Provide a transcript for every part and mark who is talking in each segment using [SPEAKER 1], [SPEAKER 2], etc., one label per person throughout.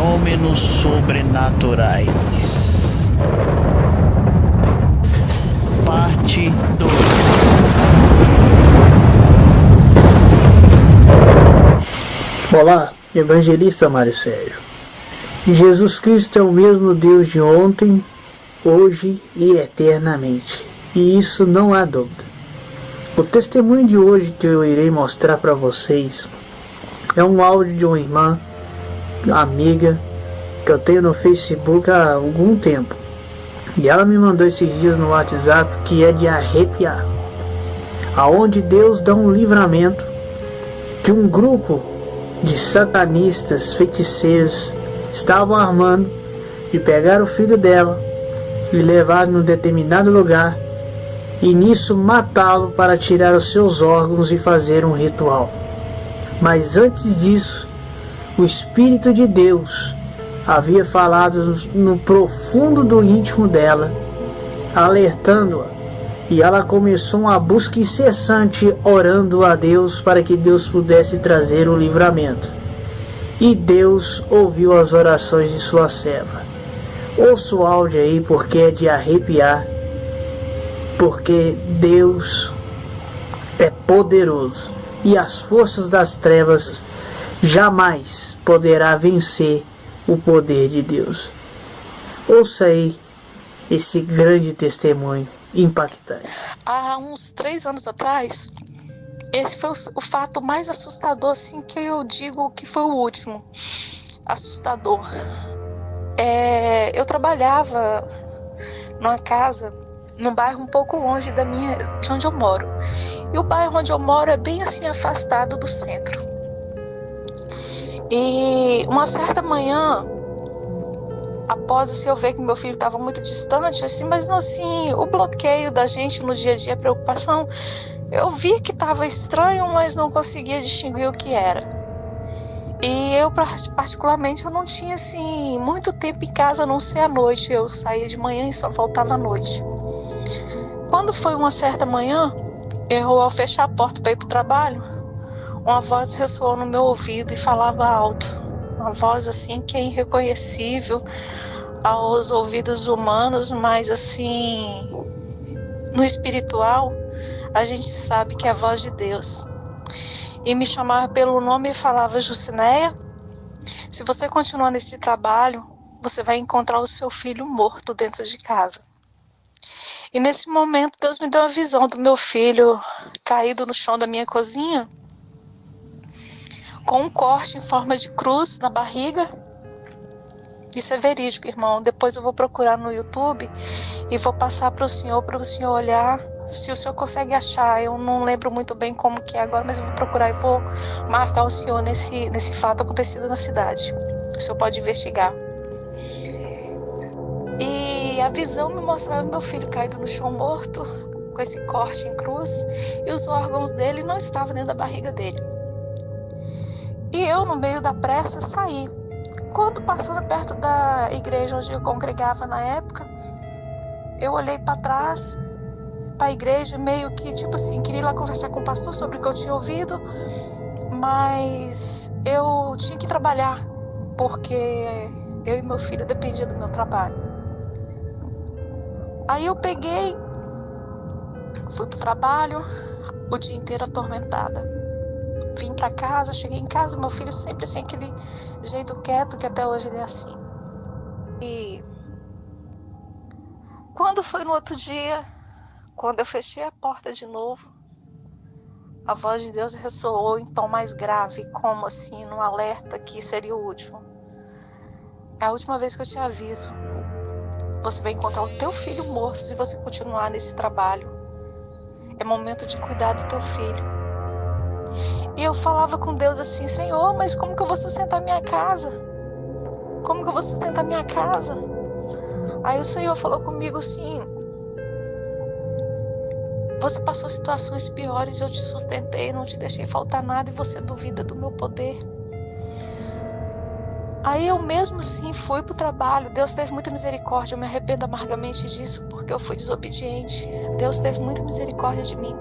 [SPEAKER 1] fenômenos sobrenaturais. Parte 2.
[SPEAKER 2] Olá, evangelista Mário Sérgio. Jesus Cristo é o mesmo Deus de ontem, hoje e eternamente. E isso não há dúvida. O testemunho de hoje que eu irei mostrar para vocês é um áudio de uma irmã, amiga, que eu tenho no Facebook há algum tempo. E ela me mandou esses dias no WhatsApp que é de arrepiar. Aonde Deus dá um livramento que um grupo de satanistas, feiticeiros, estavam armando de pegar o filho dela e levar num determinado lugar e nisso matá-lo para tirar os seus órgãos e fazer um ritual. Mas antes disso, o Espírito de Deus havia falado no profundo do íntimo dela, alertando-a, e ela começou uma busca incessante, orando a Deus para que Deus pudesse trazer o livramento. E Deus ouviu as orações de sua serva. Ouça o áudio aí porque é de arrepiar, porque Deus é poderoso e as forças das trevas jamais poderá vencer o poder de Deus. Ouça aí esse grande testemunho impactante.
[SPEAKER 3] Há uns 3 anos atrás, esse foi o fato mais assustador, assim, que eu digo que foi o último. Assustador. Eu trabalhava numa casa, num bairro um pouco longe de onde eu moro. E o bairro onde eu moro é bem assim afastado do centro. E uma certa manhã, após assim, eu ver que meu filho estava muito distante, assim, mas assim, o bloqueio da gente no dia a dia, a preocupação, eu vi que estava estranho, mas não conseguia distinguir o que era. E eu, particularmente, eu não tinha assim muito tempo em casa, a não ser à noite. Eu saía de manhã e só voltava à noite. Quando foi uma certa manhã, ao fechar a porta para ir para o trabalho, uma voz ressoou no meu ouvido e falava alto. Uma voz assim que é irreconhecível aos ouvidos humanos, mas assim, no espiritual, a gente sabe que é a voz de Deus. E me chamava pelo nome e falava: Jucinéia, se você continuar nesse trabalho, você vai encontrar o seu filho morto dentro de casa. E nesse momento Deus me deu a visão do meu filho caído no chão da minha cozinha, com um corte em forma de cruz na barriga. Isso é verídico, irmão. Depois eu vou procurar no YouTube e vou passar para o senhor olhar, se o senhor consegue achar. Eu não lembro muito bem como que é agora, mas eu vou procurar e vou marcar o senhor nesse fato acontecido na cidade. O senhor pode investigar. E a visão me mostrava meu filho caído no chão morto, com esse corte em cruz, e os órgãos dele não estavam dentro da barriga dele. E eu, no meio da pressa, saí. Quando passando perto da igreja onde eu congregava na época, eu olhei para trás, para a igreja, meio que tipo assim, queria ir lá conversar com o pastor sobre o que eu tinha ouvido, mas eu tinha que trabalhar, porque eu e meu filho dependiam do meu trabalho. Aí eu peguei, fui pro trabalho, o dia inteiro atormentada. Vim pra casa, cheguei em casa, meu filho sempre assim, aquele jeito quieto, que até hoje ele é assim. E quando foi no outro dia, quando eu fechei a porta de novo, a voz de Deus ressoou em tom mais grave, como assim, num alerta que seria o último. É a última vez que eu te aviso. Você vai encontrar o teu filho morto se você continuar nesse trabalho. É momento de cuidar do teu filho. E eu falava com Deus assim: Senhor, mas como que eu vou sustentar minha casa? Como que eu vou sustentar minha casa? Aí o Senhor falou comigo assim: você passou situações piores, eu te sustentei, não te deixei faltar nada e você duvida do meu poder. Aí eu mesmo assim fui pro trabalho. Deus teve muita misericórdia. Eu me arrependo amargamente disso porque eu fui desobediente. Deus teve muita misericórdia de mim.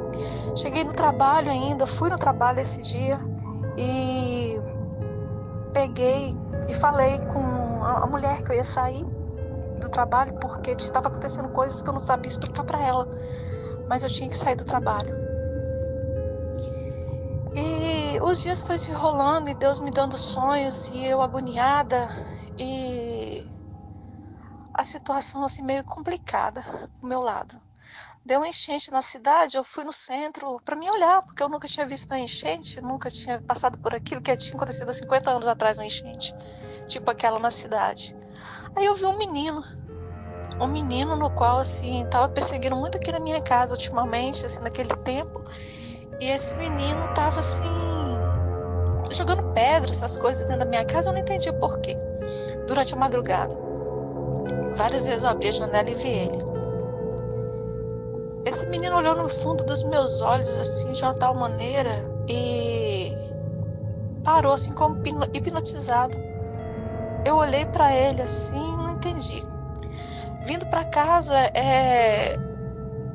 [SPEAKER 3] Cheguei no trabalho ainda, fui no trabalho esse dia e peguei peguei e falei com a mulher que eu ia sair do trabalho, porque estava acontecendo coisas que eu não sabia explicar para ela, mas eu tinha que sair do trabalho. E os dias foi se enrolando e Deus me dando sonhos e eu agoniada e a situação assim meio complicada do meu lado. Deu uma enchente na cidade, eu fui no centro para me olhar, porque eu nunca tinha visto uma enchente, nunca tinha passado por aquilo que tinha acontecido há 50 anos atrás, uma enchente, tipo aquela na cidade. Aí eu vi um menino no qual assim estava perseguindo muito aqui na minha casa ultimamente, assim naquele tempo, e esse menino estava assim jogando pedra, essas coisas dentro da minha casa, eu não entendi por quê. Durante a madrugada, várias vezes eu abri a janela e vi ele. Esse menino olhou no fundo dos meus olhos assim de uma tal maneira e parou assim como hipnotizado. Eu olhei para ele assim, não entendi. Vindo para casa,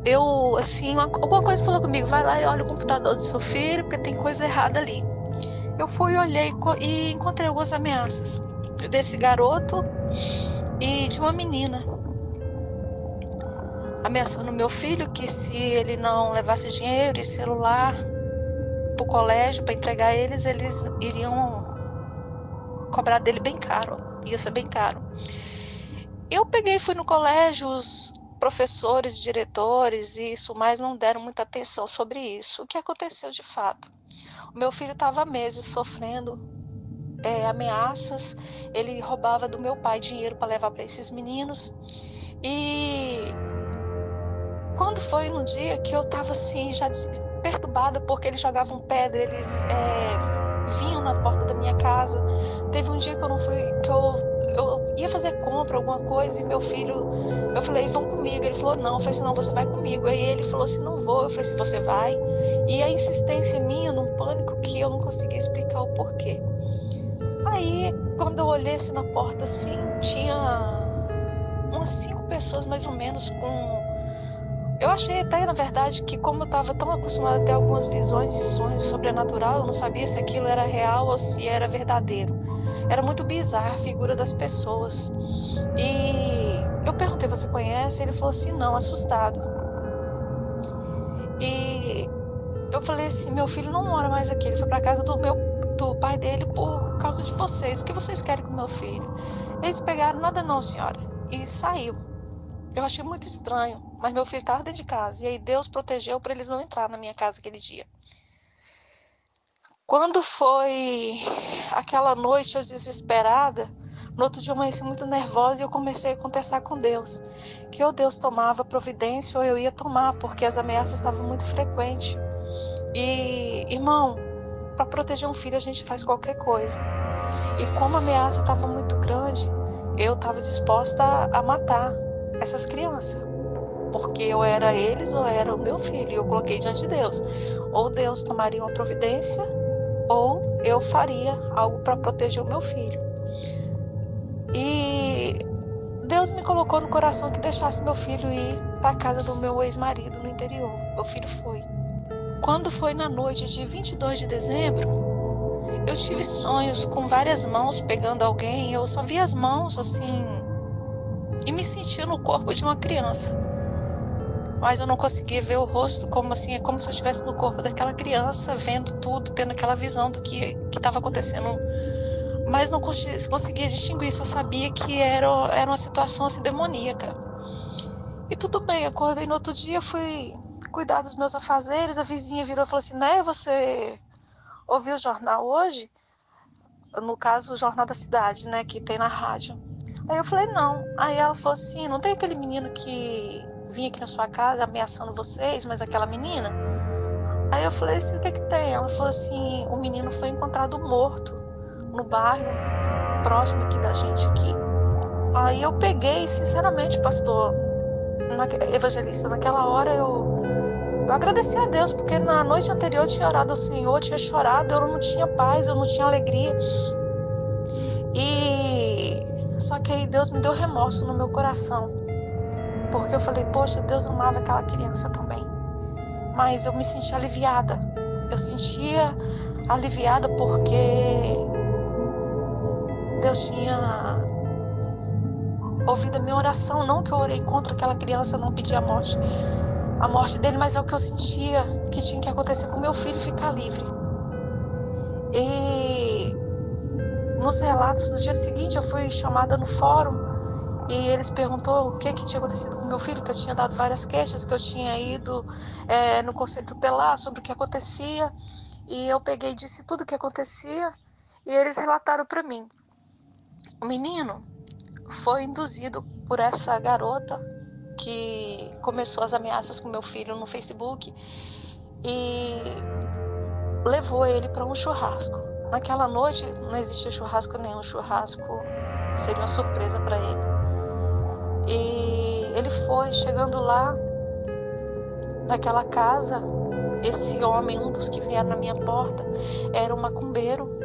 [SPEAKER 3] eu assim, alguma coisa falou comigo, vai lá e olha o computador do seu filho, porque tem coisa errada ali. Eu fui, olhei e encontrei algumas ameaças desse garoto e de uma menina, ameaçando meu filho que se ele não levasse dinheiro e celular pro colégio para entregar eles iriam cobrar dele bem caro, ia ser bem caro. Eu peguei e fui no colégio, os professores, diretores e isso mais não deram muita atenção sobre isso. O que aconteceu de fato? O meu filho estava há meses sofrendo ameaças, ele roubava do meu pai dinheiro para levar para esses meninos e quando foi no dia que eu estava assim já perturbada porque eles jogavam pedra, eles vinham na porta da minha casa. Teve um dia que eu não fui, que eu ia fazer compra, alguma coisa, e meu filho, eu falei, vão comigo. Ele falou, não. Eu falei assim, não, você vai comigo. Aí ele falou assim, não vou. Eu falei assim, você vai? E a insistência minha, num pânico que eu não conseguia explicar o porquê. Aí, quando eu olhei assim na porta, assim, tinha umas 5 pessoas mais ou menos com... Eu achei até, na verdade, que como eu estava tão acostumada a ter algumas visões e sonhos sobrenatural, eu não sabia se aquilo era real ou se era verdadeiro. Era muito bizarra a figura das pessoas. E eu perguntei, você conhece? Ele falou assim, não, assustado. E eu falei assim, meu filho não mora mais aqui, ele foi para casa do pai dele por causa de vocês. O que vocês querem com meu filho? Eles pegaram, nada não, senhora. E saiu. Eu achei muito estranho, mas meu filho estava dentro de casa. E aí Deus protegeu para eles não entrar na minha casa aquele dia. Quando foi aquela noite, eu desesperada, no outro dia eu amanheci muito nervosa e eu comecei a contestar com Deus. Que ou Deus tomava providência ou eu ia tomar, porque as ameaças estavam muito frequentes. E, irmão, para proteger um filho a gente faz qualquer coisa. E como a ameaça estava muito grande, eu estava disposta a matar essas crianças. Porque ou era eles ou era o meu filho. E eu coloquei diante de Deus. Ou Deus tomaria uma providência, ou eu faria algo para proteger o meu filho. E Deus me colocou no coração que deixasse meu filho ir para a casa do meu ex-marido no interior. Meu filho foi. Quando foi na noite de 22 de dezembro, eu tive sonhos com várias mãos pegando alguém. Eu só vi as mãos assim e me sentia no corpo de uma criança. Mas eu não conseguia ver o rosto, como assim, é como se eu estivesse no corpo daquela criança, vendo tudo, tendo aquela visão do que estava acontecendo. Mas não conseguia distinguir, só sabia que era uma situação assim demoníaca. E tudo bem, acordei no outro dia, fui cuidar dos meus afazeres, a vizinha virou e falou assim, né, você ouviu o jornal hoje? No caso, o Jornal da Cidade, né, que tem na rádio. Aí eu falei, não. Aí ela falou assim, não tem aquele menino que vinha aqui na sua casa ameaçando vocês, mas aquela menina? Aí eu falei assim, o que tem? Ela falou assim, o menino foi encontrado morto no bairro próximo aqui da gente aqui. Aí eu peguei, sinceramente, pastor, evangelista, naquela hora eu agradeci a Deus, porque na noite anterior eu tinha orado ao Senhor, tinha chorado, eu não tinha paz, eu não tinha alegria. E só que aí Deus me deu remorso no meu coração, porque eu falei, poxa, Deus amava aquela criança também. Mas eu me sentia aliviada. Eu sentia aliviada porque Deus tinha ouvido a minha oração. Não que eu orei contra aquela criança, não pedi a morte dele, mas é o que eu sentia que tinha que acontecer com meu filho ficar livre. E nos relatos do dia seguinte eu fui chamada no fórum e eles perguntou o que tinha acontecido com meu filho, que eu tinha dado várias queixas, que eu tinha ido no conselho tutelar sobre o que acontecia, e eu peguei e disse tudo o que acontecia, e eles relataram para mim. O menino foi induzido por essa garota que começou as ameaças com meu filho no Facebook e levou ele para um churrasco. Naquela noite não existia churrasco nenhum, churrasco seria uma surpresa para ele. E ele foi, chegando lá, naquela casa, esse homem, um dos que vieram na minha porta, era um macumbeiro,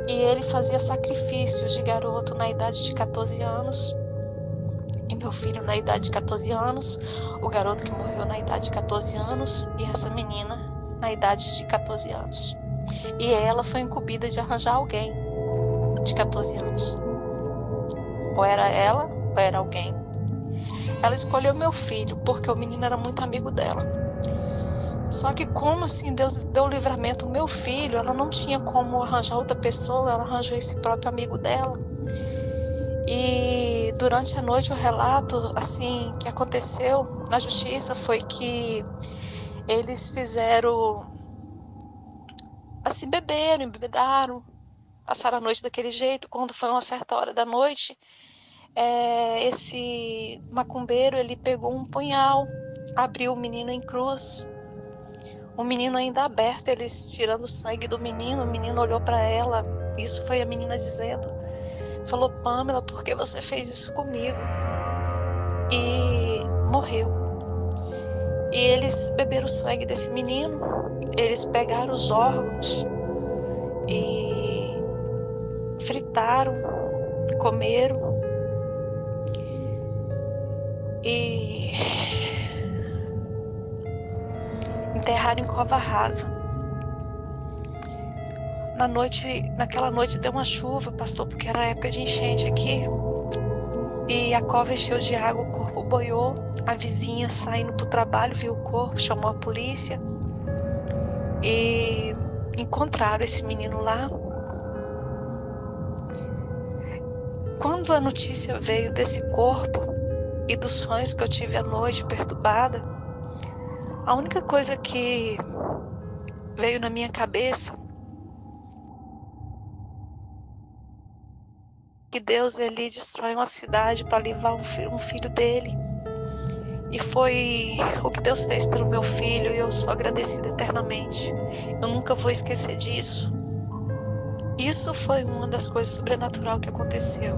[SPEAKER 3] e ele fazia sacrifícios de garoto na idade de 14 anos, e meu filho na idade de 14 anos, o garoto que morreu na idade de 14 anos, e essa menina na idade de 14 anos. E ela foi incumbida de arranjar alguém de 14 anos. Ou era ela, ou era alguém. Ela escolheu meu filho, porque o menino era muito amigo dela. Só que como assim Deus deu livramento ao meu filho, ela não tinha como arranjar outra pessoa, ela arranjou esse próprio amigo dela. E durante a noite o relato assim que aconteceu na justiça foi que eles fizeram assim, beberam, embebedaram, passaram a noite daquele jeito. Quando foi uma certa hora da noite, esse macumbeiro, ele pegou um punhal, abriu o menino em cruz, o menino ainda aberto, eles tirando o sangue do menino. O menino olhou para ela, isso foi a menina dizendo, falou: Pamela, por que você fez isso comigo? E morreu. E eles beberam o sangue desse menino, eles pegaram os órgãos e fritaram, comeram e enterraram em cova rasa. Naquela noite deu uma chuva, passou, porque era época de enchente aqui, e a cova encheu de água, o corpo boiou. A vizinha saindo pro trabalho viu o corpo, chamou a polícia e encontraram esse menino lá. Quando a notícia veio desse corpo e dos sonhos que eu tive à noite perturbada, a única coisa que veio na minha cabeça que Deus, ele destrói uma cidade para livrar um filho dele. E foi o que Deus fez pelo meu filho, e eu sou agradecida eternamente. Eu nunca vou esquecer disso. Isso foi uma das coisas sobrenaturais que aconteceu.